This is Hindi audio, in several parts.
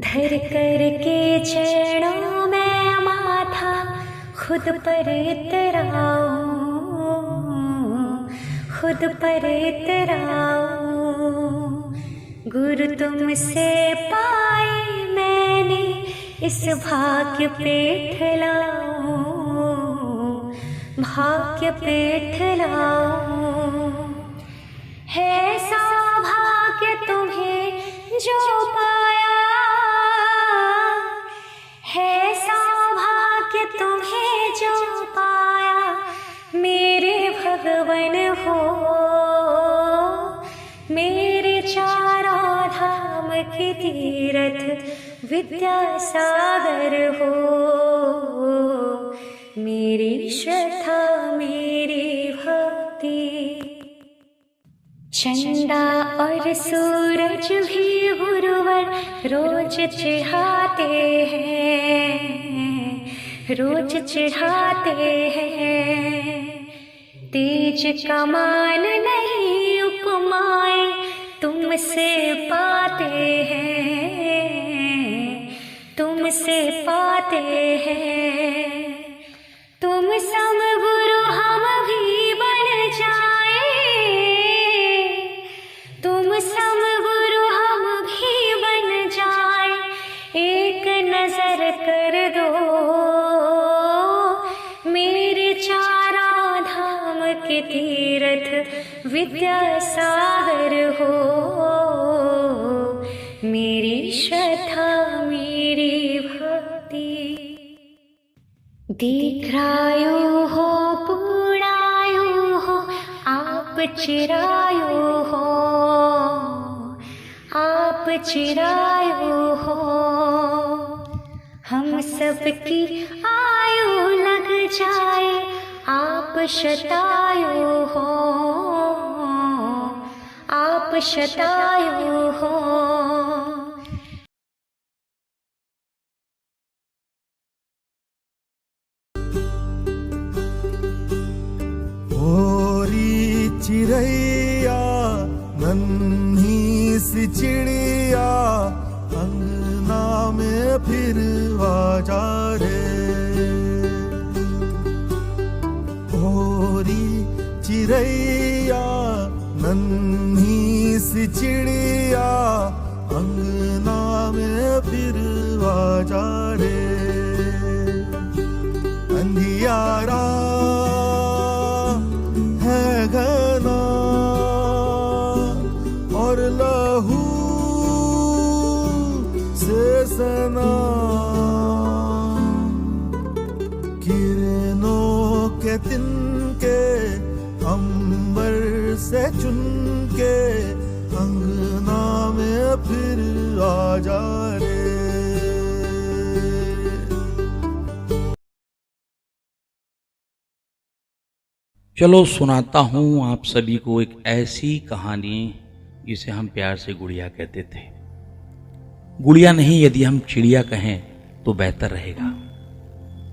धर कर के चरणों में माथा खुद पर इतराऊं, खुद पर इतराऊं। गुरु तुमसे पाए मैंने इस भाग्य पे ठहराऊं, भाग्य पे ठहराऊं। है सौभाग्य तुम्हें जो पाया, है सौभाग्य तुम्हें जो पाया। मेरे भगवन हो, मेरे चारों धाम के तीर्थ विद्यासागर हो। मेरी श्रद्धा मेरी भक्ति, चंदा और सूरज भी गुरुवर रोज चढ़ाते हैं, रोज चढ़ाते हैं। तेज कमान नहीं उपमाएं तुमसे पाते हैं, तुमसे पाते हैं। तुम सम गुरु हम भी बन जाए, तुम सम गुरु हम भी बन जाए। एक नजर कर दो, मेरे चारों धाम के तीर्थ विद्यासागर हो। मेरी श्रद्धा मेरी भक्ति। दीर्घायु हो पूर्णायु हो आप चिरायु हो, आप चिरायु हो। हम सबकी आयु लग जाए आप शतायु हो, आप शतायु हो। चिड़ैया नन्ही सी चिड़िया अंगना में फिर आजा रे। ओरी चिड़ैया नन्ही सी चिड़िया अंगना में फिर आजा रे। अंधियारा है घना और लहू से सना, किरणों के तिनके अंबर से चुनके अंगना में फिर आजा रे। चलो सुनाता हूँ आप सभी को एक ऐसी कहानी जिसे हम प्यार से गुड़िया कहते थे। गुड़िया नहीं, यदि हम चिड़िया कहें तो बेहतर रहेगा।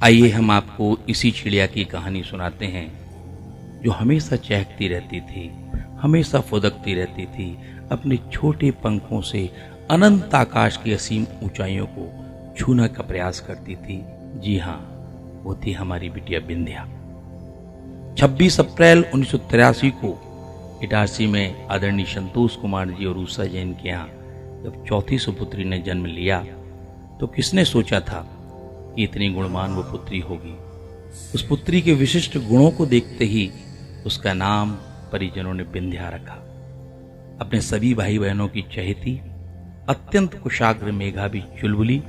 आइए हम आपको इसी चिड़िया की कहानी सुनाते हैं जो हमेशा चहकती रहती थी, हमेशा फुदकती रहती थी, अपने छोटे पंखों से अनंत आकाश की असीम ऊंचाइयों को छूने का प्रयास करती थी। जी हाँ, वो थी हमारी बिटिया बिंध्या। 26 अप्रैल 1983 को इटारसी में आदरणीय संतोष कुमार जी और उषा जैन के यहाँ जब चौथी सुपुत्री ने जन्म लिया तो किसने सोचा था कि इतनी गुणवान वो पुत्री होगी। उस पुत्री के विशिष्ट गुणों को देखते ही उसका नाम परिजनों ने बिंध्या रखा। अपने सभी भाई बहनों की चहेती, अत्यंत कुशाग्र, मेधावी, चुलबुली,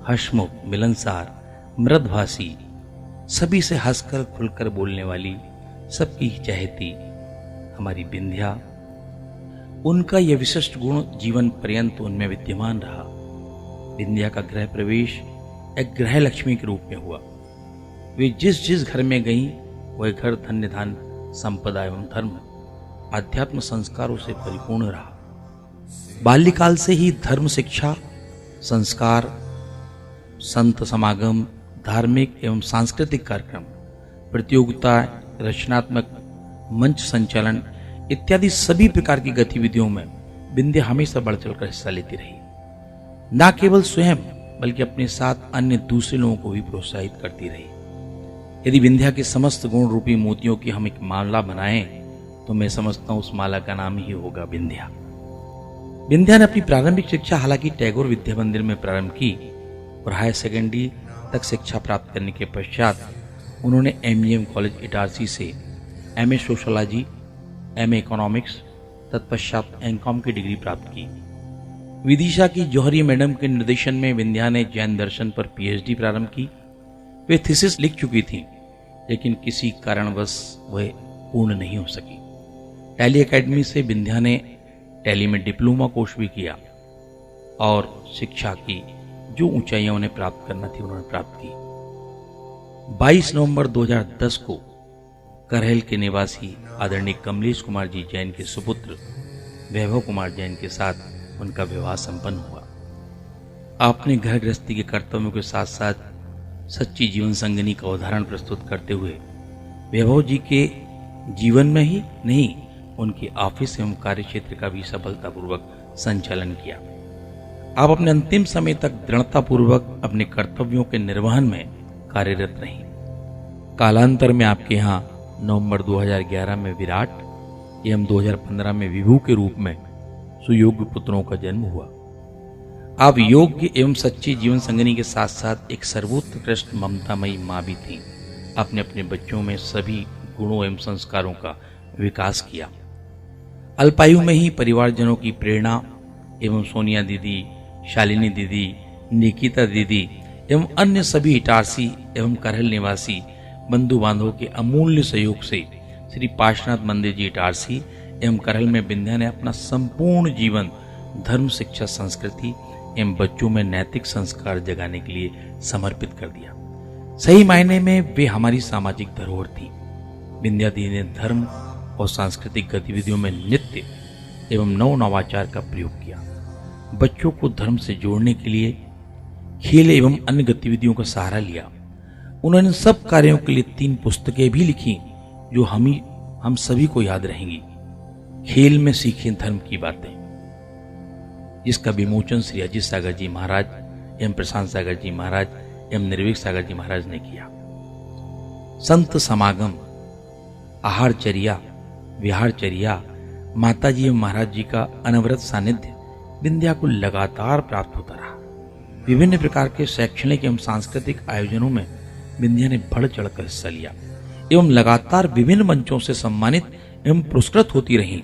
हंसमुख, मिलनसार, मृदभाषी, सभी से हंसकर खुलकर बोलने वाली, सबकी चहेती हमारी बिंध्या। उनका यह विशिष्ट गुण जीवन पर्यंत उनमें विद्यमान रहा। बिंध्या का गृह प्रवेश एक गृह लक्ष्मी के रूप में हुआ। वे जिस जिस घर में गईं वह घर धन्य धान, संपदा एवं धर्म, आध्यात्म संस्कारों से परिपूर्ण रहा। बाल्यकाल से ही धर्म शिक्षा, संस्कार, संत समागम, धार्मिक एवं सांस्कृतिक कार्यक्रम, प्रतियोगिता, रचनात्मक मंच संचालन इत्यादि सभी प्रकार की गतिविधियों में बिंध्या हमेशा बढ़ चढ़कर हिस्सा लेती रही। न केवल स्वयं बल्कि अपने साथ अन्य दूसरे लोगों को भी प्रोत्साहित करती रही। यदि विंध्या के समस्त गुण रूपी मोतियों की हम एक माला बनाएं तो मैं समझता हूं उस माला का नाम ही होगा विंध्या। विंध्या ने अपनी प्रारंभिक शिक्षा हालांकि टैगोर विद्या मंदिर में प्रारंभ की और हायर सेकेंडरी तक शिक्षा प्राप्त करने के पश्चात उन्होंने MGM कॉलेज इटारसी से MA सोशोलॉजी, MA इकोनॉमिक्स तत्पश्चात MCOM की डिग्री प्राप्त की। विदिशा की जौहरी मैडम के निर्देशन में विंध्या ने जैन दर्शन पर PhD प्रारंभ की। वे थीसिस लिख चुकी थी लेकिन किसी कारणवश वह पूर्ण नहीं हो सकी। टैली एकेडमी से विंध्या ने टैली में डिप्लोमा कोर्स भी किया और शिक्षा की जो ऊंचाइयां उन्हें प्राप्त करना थी उन्होंने प्राप्त की। 22 नवंबर 2010 को करहल के निवासी आदरणीय कमलेश कुमार जी जैन के सुपुत्र वैभव कुमार जैन के साथ उनका विवाह संपन्न हुआ। आपने घर गृहस्थी के कर्तव्यों के साथ साथ सच्ची जीवन संगिनी का उदाहरण प्रस्तुत करते हुए वैभव जी के जीवन में ही नहीं उनके ऑफिस एवं कार्य क्षेत्र का भी सफलतापूर्वक संचालन किया। आप अपने अंतिम समय तक दृढ़तापूर्वक अपने कर्तव्यों के निर्वहन में कार्यरत रहीं। कालांतर में आपके यहाँ नवंबर 2011 में विराट एवं 2015 में विभू के रूप में सुयोग्य पुत्रों का जन्म हुआ। आप योग्य एवं सच्ची जीवन संगिनी के साथ साथ एक सर्वोत्कृष्ट ममतामयी माँ भी थीं। आपने अपने बच्चों में सभी गुणों एवं संस्कारों का विकास किया। अल्पायु में ही परिवारजनों की प्रेरणा एवं सोनिया दीदी, शालिनी दीदी, निकिता दीदी एवं अन्य सभी इटारसी एवं करहल निवासी बंधु बांधवों के अमूल्य सहयोग से श्री पार्श्वनाथ मंदिर जी इटारसी एवं करहल में विंध्या ने अपना संपूर्ण जीवन धर्म, शिक्षा, संस्कृति एवं बच्चों में नैतिक संस्कार जगाने के लिए समर्पित कर दिया। सही मायने में वे हमारी सामाजिक धरोहर थी। विंध्या दी ने धर्म और सांस्कृतिक गतिविधियों में नित्य एवं नवाचार का प्रयोग किया। बच्चों को धर्म से जोड़ने के लिए खेल एवं अन्य गतिविधियों का सहारा लिया। उन्होंने सब कार्यों के लिए 3 पुस्तकें भी लिखी जो हम सभी को याद रहेंगी। खेल में सीखें धर्म की बातें, जिसका विमोचन श्री अजीत सागर जी महाराज एवं प्रशांत सागर जी महाराज एवं निर्भीक सागर जी महाराज ने किया। संत समागम, आहारचर्या, विहारचर्या, माता जी एवं महाराज जी का अनवरत सानिध्य विंध्या को लगातार प्राप्त होता रहा। विभिन्न प्रकार के शैक्षणिक एवं सांस्कृतिक आयोजनों में विंध्या ने बढ़ चढ़कर हिस्सा लिया एवं लगातार विभिन्न मंचों से सम्मानित एवं पुरस्कृत होती रही।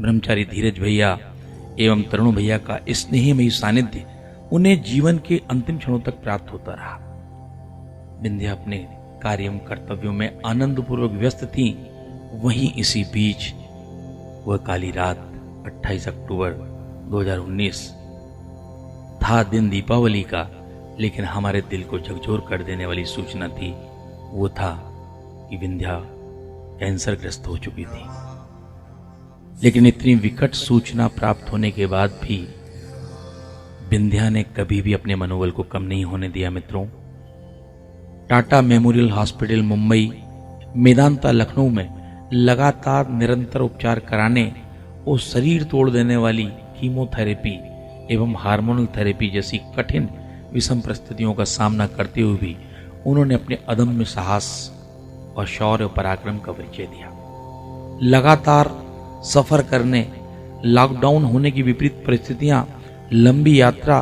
ब्रह्मचारी धीरज भैया एवं तरुण भैया का स्नेहमयी सानिध्य उन्हें जीवन के अंतिम क्षणों तक प्राप्त होता रहा। विंध्या अपने कार्य एवं कर्तव्यों में आनंद पूर्वक व्यस्त थी। वहीं इसी बीच वह काली रात 28 अक्टूबर 2019 था, दिन दीपावली का, लेकिन हमारे दिल को झकझोर कर देने वाली सूचना थी। वो था कि विंध्या कैंसर ग्रस्त हो चुकी थी। लेकिन इतनी विकट सूचना प्राप्त होने के बाद भी विंध्या ने कभी भी अपने मनोबल को कम नहीं होने दिया। मित्रों, टाटा मेमोरियल हॉस्पिटल मुंबई, मेदांता लखनऊ में लगातार निरंतर उपचार कराने और शरीर तोड़ देने वाली कीमोथेरेपी एवं हार्मोनल थेरेपी जैसी कठिन विषम परिस्थितियों का सामना करते हुए भी उन्होंने अपने अदम्य साहस और शौर्य और पराक्रम का परिचय दिया। लगातार सफर करने, लॉकडाउन होने की विपरीत परिस्थितियां, लंबी यात्रा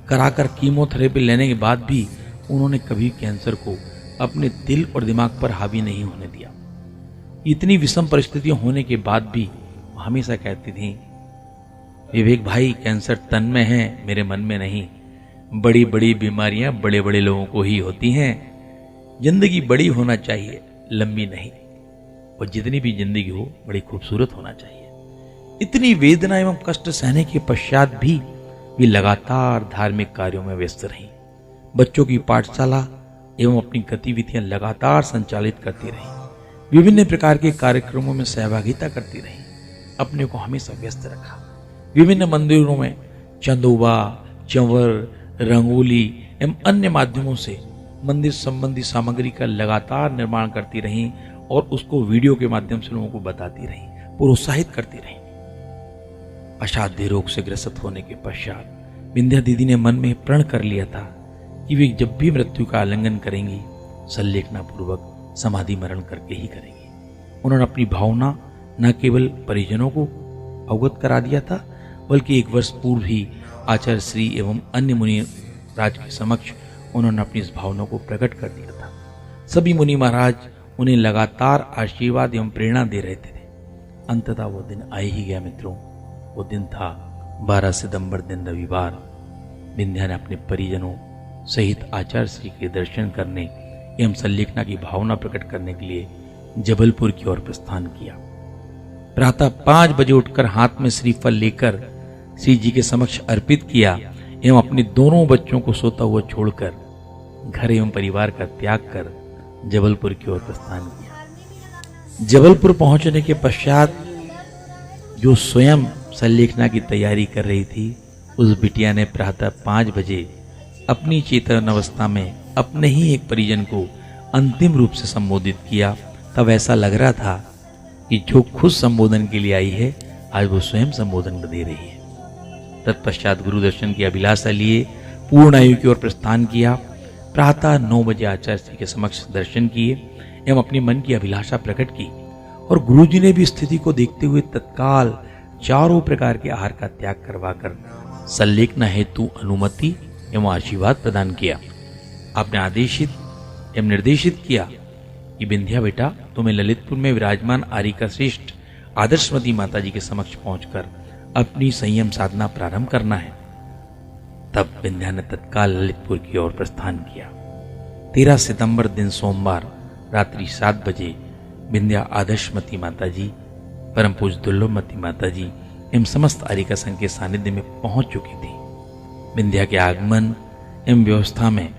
कराकर कीमोथेरेपी लेने के बाद भी उन्होंने कभी कैंसर को अपने दिल और दिमाग पर हावी नहीं होने दिया। इतनी विषम परिस्थितियां होने के बाद भी हमेशा कहती थी, विवेक भाई, कैंसर तन में है, मेरे मन में नहीं। बड़ी बड़ी बीमारियां बड़े बड़े लोगों को ही होती हैं। जिंदगी बड़ी होना चाहिए, लंबी नहीं। और जितनी भी जिंदगी हो बड़ी खूबसूरत होना चाहिए। इतनी वेदना एवं कष्ट सहने के पश्चात भी वे लगातार धार्मिक कार्यों में व्यस्त रहीं। बच्चों की पाठशाला एवं अपनी गतिविधियां लगातार संचालित करती रहीं। विभिन्न प्रकार के कार्यक्रमों में सहभागिता करती रहीं। अपने को हमेशा व्यस्त रखा। विभिन्न मंदिरों में चंदोबा, चंवर, रंगोली एवं अन्य माध्यमों से मंदिर संबंधी सामग्री का लगातार निर्माण करती रहीं और उसको वीडियो के माध्यम से लोगों को बताती रहीं, प्रोत्साहित करती रहीं। असाध्य रोग से ग्रसित होने के पश्चात विंध्या दीदी ने मन में प्रण कर लिया था कि वे जब भी मृत्यु का आलिंगन करेंगी संलेखना पूर्वक समाधि मरण करके ही करेंगी। उन्होंने अपनी भावना न केवल परिजनों को अवगत करा दिया था, बल्कि 1 वर्ष पूर्व ही आचार्य श्री एवं अन्य मुनि राज के समक्ष उन्होंने अपनी इस भावना को प्रकट कर दिया था। सभी मुनि महाराज उन्हें लगातार आशीर्वाद एवं प्रेरणा दे रहे थे। अंततः वो दिन आ ही गया मित्रों। वो दिन था 12 सितंबर दिन रविवार। विंध्या ने अपने परिजनों सहित आचार्य श्री के दर्शन करने एवं संलेखना की भावना प्रकट करने के लिए जबलपुर की ओर प्रस्थान किया। प्रातः 5 बजे उठकर हाथ में श्रीफल लेकर श्री जी के समक्ष अर्पित किया एवं अपने दोनों बच्चों को सोता हुआ छोड़कर घर एवं परिवार का त्याग कर जबलपुर की ओर प्रस्थान किया। जबलपुर पहुंचने के पश्चात जो स्वयं संलेखना की तैयारी कर रही थी, उस बिटिया ने प्रातः 5 बजे अपनी चेतन अवस्था में अपने ही एक परिजन को अंतिम रूप से संबोधित किया। तब ऐसा लग रहा था कि जो खुद संबोधन के लिए आई है, आज वो स्वयं संबोधन दे रही है। तत्पश्चात गुरु दर्शन की अभिलाषा लिए पूर्ण आयु की ओर प्रस्थान किया। प्रातः 9 बजे आचार्य श्री के समक्ष दर्शन किए एवं अपने मन की अभिलाषा प्रकट की और गुरुजी ने भी स्थिति को देखते हुए तत्काल चारों प्रकार के आहार का त्याग करवाकर संलेखना हेतु अनुमति एवं आशीर्वाद प्रदान किया। आपने आदेशित एवं निर्देशित किया कि विंध्या बेटा, तुम्हें ललितपुर में विराजमान आरिका श्रेष्ठ आदर्शमती माता जी के समक्ष पहुंचकर अपनी संयम साधना प्रारंभ करना है। तब विंध्या ने तत्काल ललितपुर की ओर प्रस्थान किया। 13 सितंबर दिन सोमवार रात्रि 7 बजे विंध्या आदर्शमती माता जी, परम पूज्य दुर्लभमती माता जी एवं समस्त आरिका संघ के सानिध्य में पहुंच चुकी थी। विंध्या के आगमन एवं व्यवस्था में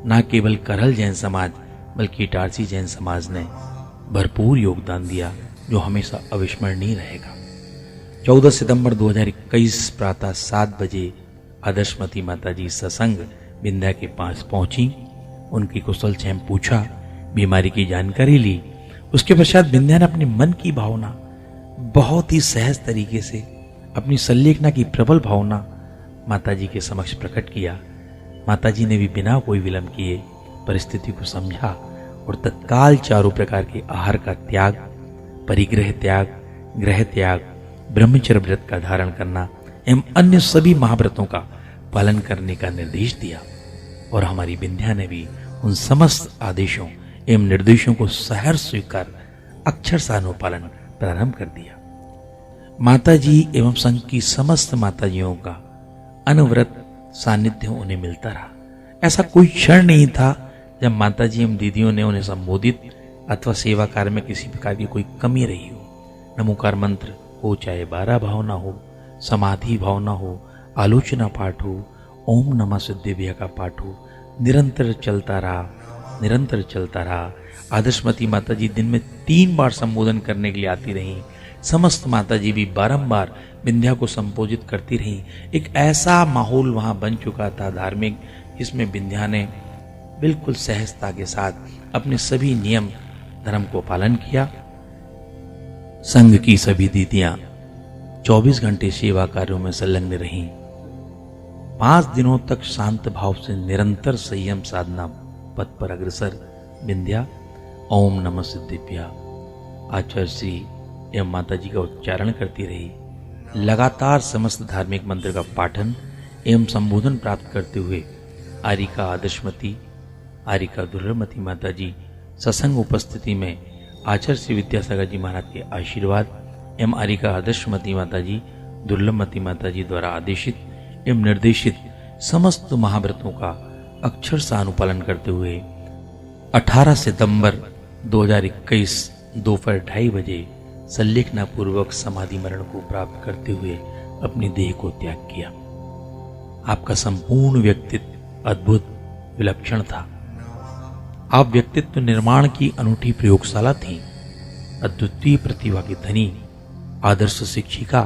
न केवल करहल जैन समाज बल्कि इटारसी जैन समाज ने भरपूर योगदान दिया, जो हमेशा अविस्मरणीय रहेगा। 14 सितंबर 2021 प्रातः 7 बजे आदर्शमती माता जी सत्संग विंध्या के पास पहुंची। उनकी कुशल क्षेम पूछा, बीमारी की जानकारी ली। उसके पश्चात विंध्या ने अपने मन की भावना बहुत ही सहज तरीके से, अपनी संलेखना की प्रबल भावना माता जी के समक्ष प्रकट किया। माता जी ने भी बिना कोई विलंब किए परिस्थिति को समझा और तत्काल चारों प्रकार के आहार का त्याग, परिग्रह त्याग, ग्रह त्याग, ब्रह्मचर्य व्रत का धारण करना एवं अन्य सभी महाव्रतों का पालन करने का निर्देश दिया। और हमारी विंध्या ने भी उन समस्त आदेशों एवं निर्देशों को सहर्ष स्वीकार अक्षर अनुपालन प्रारंभ कर दिया। माता जी एवं संघ की समस्त माताजियों का अनवरत सानिध्य उन्हें मिलता रहा। ऐसा कोई क्षण नहीं था जब माताजी एवं दीदियों ने उन्हें संबोधित अथवा सेवा कार्य में किसी प्रकार की कोई कमी रही हो। नमोकार मंत्र हो, चाहे 12 भावना हो, समाधि भावना हो, आलोचना पाठ हो, ओम नमः सिद्धिव्या का पाठ हो, निरंतर चलता रहा। आदर्शमती माता जी दिन में 3 बार संबोधन करने के लिए आती रहीं। समस्त माता जी भी बारंबार विंध्या को संबोधित करती रहीं। एक ऐसा माहौल वहां बन चुका था धार्मिक, जिसमें विंध्या ने बिल्कुल सहजता के साथ अपने सभी नियम धर्म को पालन किया। संघ की सभी दीदियां 24 घंटे सेवा कार्यों में संलग्न रहीं। 5 दिनों तक शांत भाव से निरंतर संयम साधना पथ पर अग्रसर विंध्या ओम नमः सिद्धिभ्या आचार्य श्री एवं माता जी का उच्चारण करती रही। लगातार समस्त धार्मिक मंत्र का पाठन एवं संबोधन प्राप्त करते हुए आरिका आदर्शमती, आरिका दुर्लभमती माता जी सत्संग उपस्थिति में आचार्य श्री विद्यासागर जी महाराज के आशीर्वाद एवं आरिका आदर्शमती माता जी, दुर्लभमती माता जी द्वारा आदेशित एवं निर्देशित समस्त महाव्रतों का अक्षर से अनुपालन करते हुए 18 सितंबर 2021 दोपहर 2:30 बजे संलेखना पूर्वक समाधि मरण को प्राप्त करते हुए अपनी देह को त्याग किया। आपका संपूर्ण व्यक्तित्व अद्भुत विलक्षण था। आप व्यक्तित्व निर्माण की अनूठी प्रयोगशाला थी। अद्वितीय प्रतिभा की धनी आदर्श शिक्षिका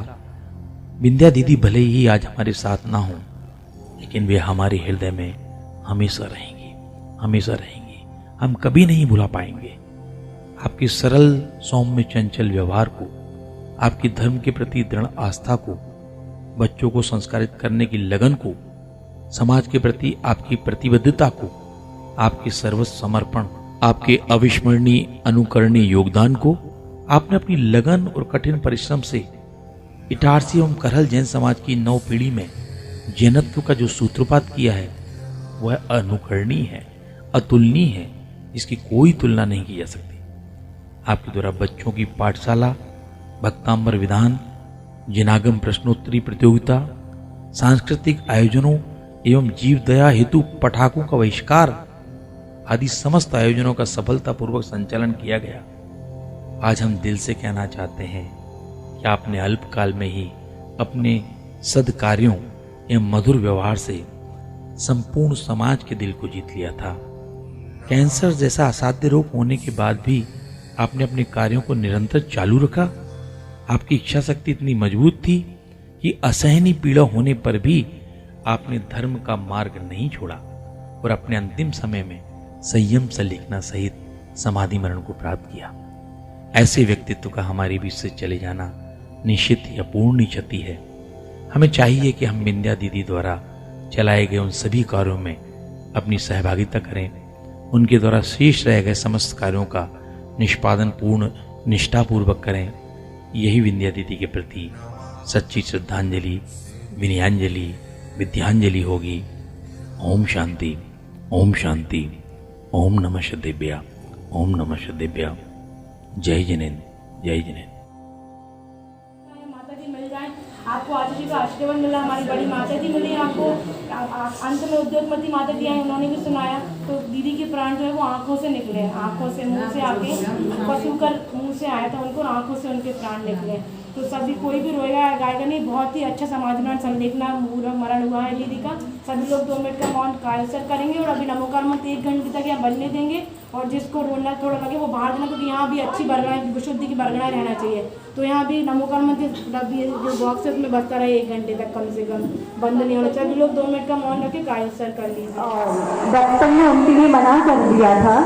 विंध्या दीदी भले ही आज हमारे साथ ना हो, लेकिन वे हमारे हृदय में हमेशा रहेंगी, हमेशा रहेंगी। हम कभी नहीं भुला पाएंगे आपकी सरल सौम्य चंचल व्यवहार को, आपकी धर्म के प्रति दृढ़ आस्था को, बच्चों को संस्कारित करने की लगन को समाज के प्रति आपकी प्रतिबद्धता को, आपके सर्वस्व समर्पण, आपके अविस्मरणीय अनुकरणीय योगदान को आपने अपनी लगन और कठिन परिश्रम से इटारसी एवं करहल जैन समाज की नव पीढ़ी में जैनत्व का जो सूत्रपात किया है वह अनुकरणीय है, अतुलनीय है, जिसकी कोई तुलना नहीं की जा सकती। आपके द्वारा बच्चों की पाठशाला, भक्तांबर विधान, जिनागम प्रश्नोत्तरी प्रतियोगिता, सांस्कृतिक आयोजनों एवं जीव दया हेतु पटाखों का बहिष्कार आदि समस्त आयोजनों का सफलतापूर्वक संचालन किया गया। आज हम दिल से कहना चाहते हैं कि आपने अल्पकाल में ही अपने सद्कार्यों एवं मधुर व्यवहार से संपूर्ण समाज के दिल को जीत लिया था। कैंसर जैसा असाध्य रोग होने के बाद भी आपने अपने कार्यों को निरंतर चालू रखा। आपकी इच्छा शक्ति इतनी मजबूत थी कि असहनीय पीड़ा होने पर भी आपने धर्म का मार्ग नहीं छोड़ा और अपने अंतिम समय में संयम से लिखना सहित समाधि मरण को प्राप्त किया। ऐसे व्यक्तित्व का हमारे बीच से चले जाना निश्चित ही अपूर्णीय क्षति है। हमें चाहिए कि हम विंध्या दीदी द्वारा चलाए गए उन सभी कार्यों में अपनी सहभागिता करें, उनके द्वारा शेष रह गए समस्त कार्यों का निष्पादन पूर्ण निष्ठापूर्वक करें। यही विंध्या दीदी के प्रति सच्ची श्रद्धांजलि, विनयांजलि, विद्यांजलि होगी। ओम शांति, ओम शांति, ओम नमः शिवाय, ओम नमः शिवाय। जय जिनेन्द्र, जय जिनेन्द्र। माता जी मिल जाए आपको, आचार्य जी का आशीर्वाद मिला, हमारी बड़ी माता जी मिली आपको, अंत में उद्योगमती माता जी आई, उन्होंने भी सुनाया। तो दीदी के प्राण जो है वो आंखों से निकले, आंखों से, मुंह से आके पशु कर मुंह से आया था उनको, आंखों से उनके प्राण निकले। तो सभी कोई भी रोएगा गाएगा नहीं। बहुत ही अच्छा समाज में संलेखना मरण हुआ है दीदी का। सभी लोग 2 मिनट का मौन कायसर करेंगे और अभी नमोकार मंत्र 1 घंटे तक यहाँ बनने देंगे। और जिसको रोना थोड़ा लगे वो बाहर जाना, क्योंकि यहाँ भी अच्छी बरगड़ाएं, विशुद्धि की बरगड़ाएं रहना चाहिए। तो यहाँ भी नमोकार मंत्र जो बॉक्स है उसमें बजता रहे 1 घंटे तक, कम से कम बंद नहीं होना चाहिए। लोग 2 मिनट का मौन रखे कायसर कर लीजिए। डॉक्टर ने उनके लिए मना कर दिया था,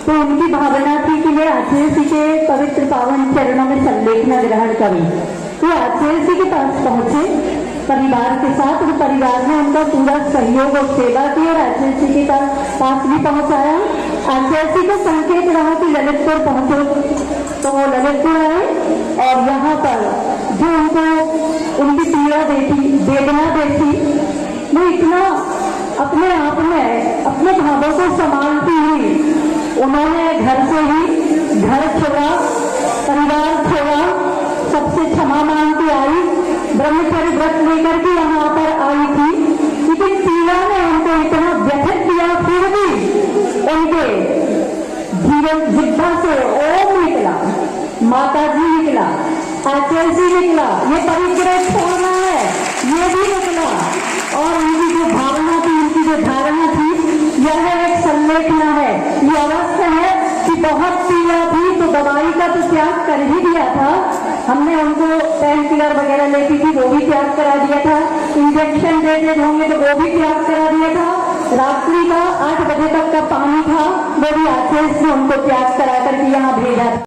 तो उनकी भावना थी कि वे आचार्य जी के पवित्र पावन चरणों में संलेखना ग्रहण करें। तो आचार्य जी के पास पहुंचे परिवार के साथ, तो परिवार ने उनका पूरा सहयोग और सेवा की और आचार्य जी के पास भी पहुंचाया। आचार्य जी को संकेत रहा कि ललितपुर पहुंचो, तो वो ललितपुर आए और यहाँ पर जो उनको उनकी पीड़ा देती, वेदना देती, वो इतना अपने आप में अपने भावों को संभालती हुई उन्होंने घर से ही घर छोड़ा, परिवार छोड़ा, सबसे क्षमा मांग के आई, ब्रह्मचर्य व्रत लेकर के यहाँ पर आई थी। लेकिन पीड़ा ने उनको इतना व्यथित किया, फिर भी उनके जीवन जिद्दा से ओम निकला, माता जी निकला, आचार्य जी निकला, ये परिग्रह छोड़ना है, ये भी निकला। और उनकी जो भावना थी, उनकी जो धारणा थी, यह एक संलेखना है। ये अवश्य है कि बहुत पीड़ा थी तो दवाई का तो त्याग कर ही दिया था। हमने उनको पेन किलर वगैरह लेती थी वो भी त्याग करा दिया था, इंजेक्शन देते होंगे तो वो भी त्याग करा दिया था। रात्रि का 8 बजे तक का पानी था वो भी आचार्य से उनको त्याग करा करके यहाँ भेजा था।